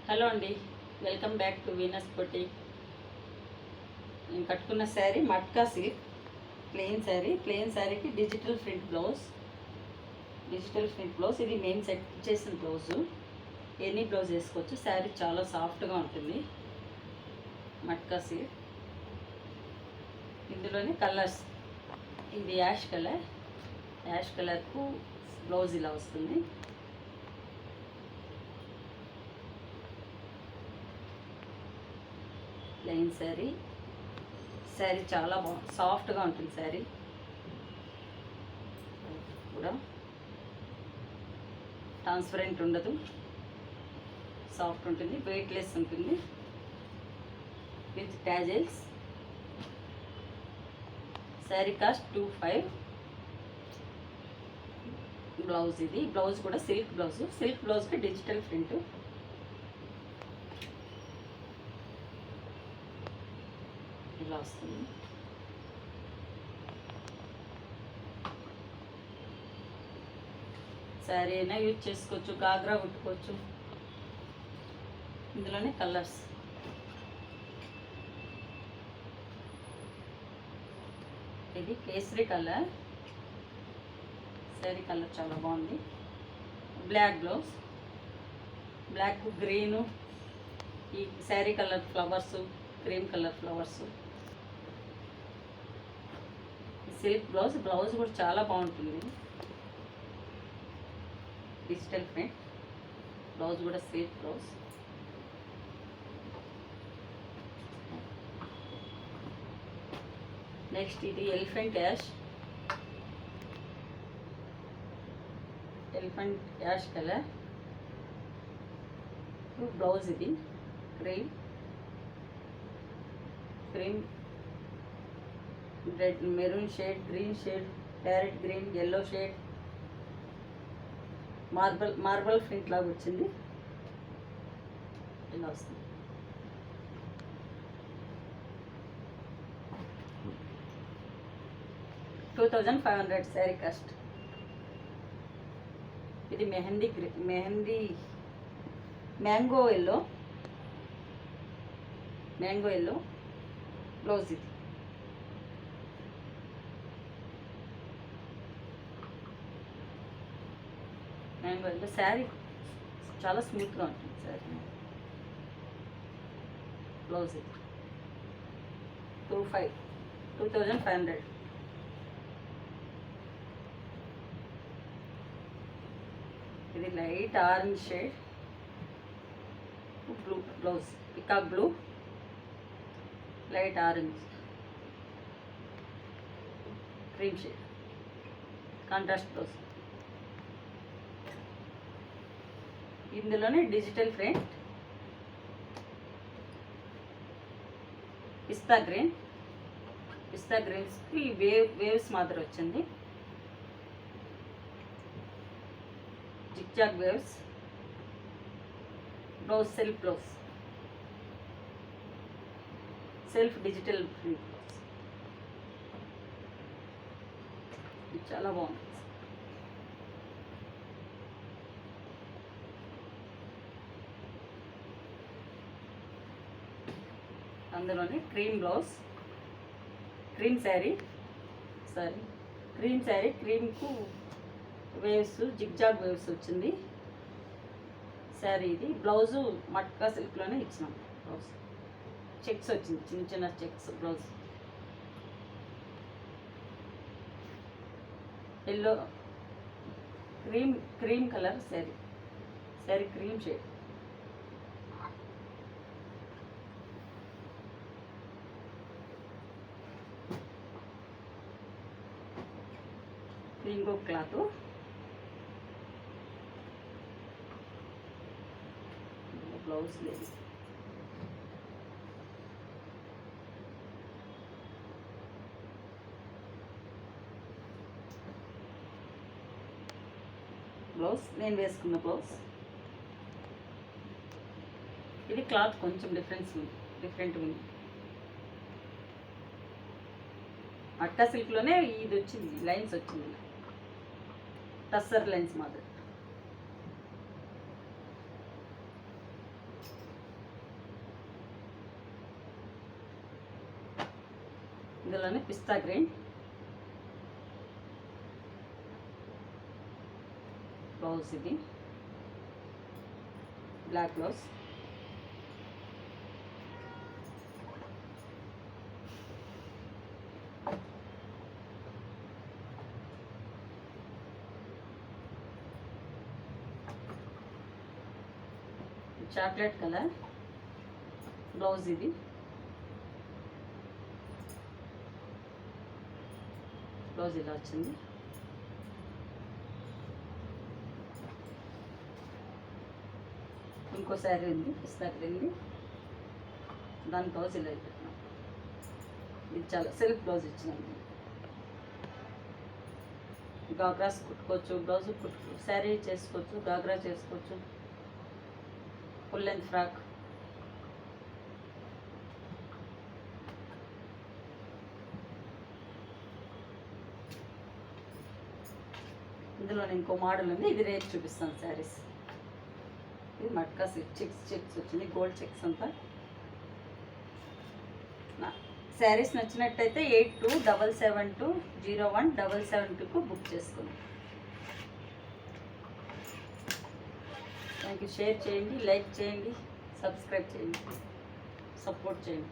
Hello అండి, welcome back to Venus boutique. నేను కట్టుకున్న శారీ మట్కా సిల్క్ ప్లెయిన్ శారీకి డిజిటల్ ప్రింట్ బ్లౌజ్. ఇది మెయిన్ సెట్ చేసిన బ్లౌజు. ఎనీ బ్లౌజ్ వేసుకోవచ్చు. శారీ చాలా సాఫ్ట్గా ఉంటుంది. మట్కా సిల్క్. ఇందులోనే కలర్స్. ఇది యాష్ కలర్కు బ్లౌజ్ ఇలా వస్తుంది. ప్లెయిన్ శారీ చాలా సాఫ్ట్గా ఉంటుంది. శారీ కూడా ట్రాన్స్పరెంట్ ఉండదు, సాఫ్ట్ ఉంటుంది, వెయిట్లెస్ ఉంటుంది. విత్ ట్యాజెల్స్. శారీ కాస్ట్ 25. బ్లౌజ్. ఇది బ్లౌజ్ కూడా సిల్క్ బ్లౌజ్కి డిజిటల్ ప్రింట్. ఇలా వస్తుంది. శారీ అయినా యూజ్ చేసుకోవచ్చు, గాగ్రా కుట్టుకోవచ్చు. ఇందులోనే కలర్స్. ఇది కేసరి కలర్. శారీ కలర్ చాలా బాగుంది. Black blouse. Black green. ఈ sari colour flowers, cream colour flowers. Silk blouse కూడా చాలా బాగుంటుంది. డిజిటల్ ప్రింట్ బ్లౌజ్ కూడా సిల్క్ బ్లౌజ్. నెక్స్ట్ ఇది ఎలిఫెంట్ యాష్ కలర్ బ్లౌజ్. ఇది cream red, maroon shade, green shade, parrot green, yellow shade, marble print లాగా వచ్చింది. ఇలా వస్తుంది. $2500 శారీ కాస్ట్. ఇది మెహందీ మ్యాంగో ఎల్లో బ్లౌజ్. ఇది మ్యాంగో ఎల్లో. శారీ చాలా స్మూత్గా ఉంటుంది. శారీ బ్లౌజ్. ఇది 2500. ఇది light orange shade blouse. Peacock blue, light orange, cream shade contrast blouse. ఇందులోనే డిజిటల్ ప్రింట్. పిస్తా గ్రీన్స్కి వేవ్స్ మాదిరి వచ్చింది. Zigzag waves. Blouse self digital print blouse. ఇది చాలా బాగుంది. అందులోనే క్రీమ్ శారీ క్రీమ్కు వేవ్స్, జిగ్జాగ్ వేవ్స్ వచ్చింది. శారీ ఇది బ్లౌజు మట్కా సిల్క్లోనే ఇచ్చినాం. బ్లౌజ్ చెక్స్ వచ్చింది, చిన్న checks blouse. Yellow cream colour sari cream shade. ఇంకో క్లాత్. బ్లౌజ్ లేదు. బ్లౌజ్ నేను వేసుకున్న బ్లౌజ్. ఇది క్లాత్ కొంచెం డిఫరెంట్ ఉంది. మట్కా సిల్క్లోనే ఇది వచ్చింది, లైన్స్ వచ్చింది, టస్సర్ లైన్స్ మాదిరి. ఇందులోనే పిస్తా గ్రీన్ బ్లౌజ్, ఇది black blouse. Chocolate colour blouse, ఇది బ్లౌజ్ ఇలా వచ్చింది. ఇంకో శారీ ఉంది పిస్తా గ్రీన్ది, దాని బ్లౌజ్ ఇలా పెట్టినాం. ఇది చాలా సెల్ఫ్ బ్లౌజ్ ఇచ్చినాము. గాగ్రాస్ కుట్టుకోవచ్చు, బ్లౌజ్ కుట్టుకోవచ్చు, శారీ చేసుకోవచ్చు, గాగ్రా చేసుకోవచ్చు, ఫుల్ లెంత్ ఫ్రాక్. ఇందులో ఇంకో మోడల్ ఉంది, ఇది రేపు చూపిస్తాను శారీస్. ఇది మట్కా చెక్స్ వచ్చింది, గోల్డ్ చెక్స్ అంతా. శారీస్ నచ్చినట్టయితే 8277201772కు బుక్ చేసుకోండి. Thank you. షేర్ చేయండి, లైక్ చేయండి, సబ్స్క్రైబ్ చేయండి, సపోర్ట్ చేయండి.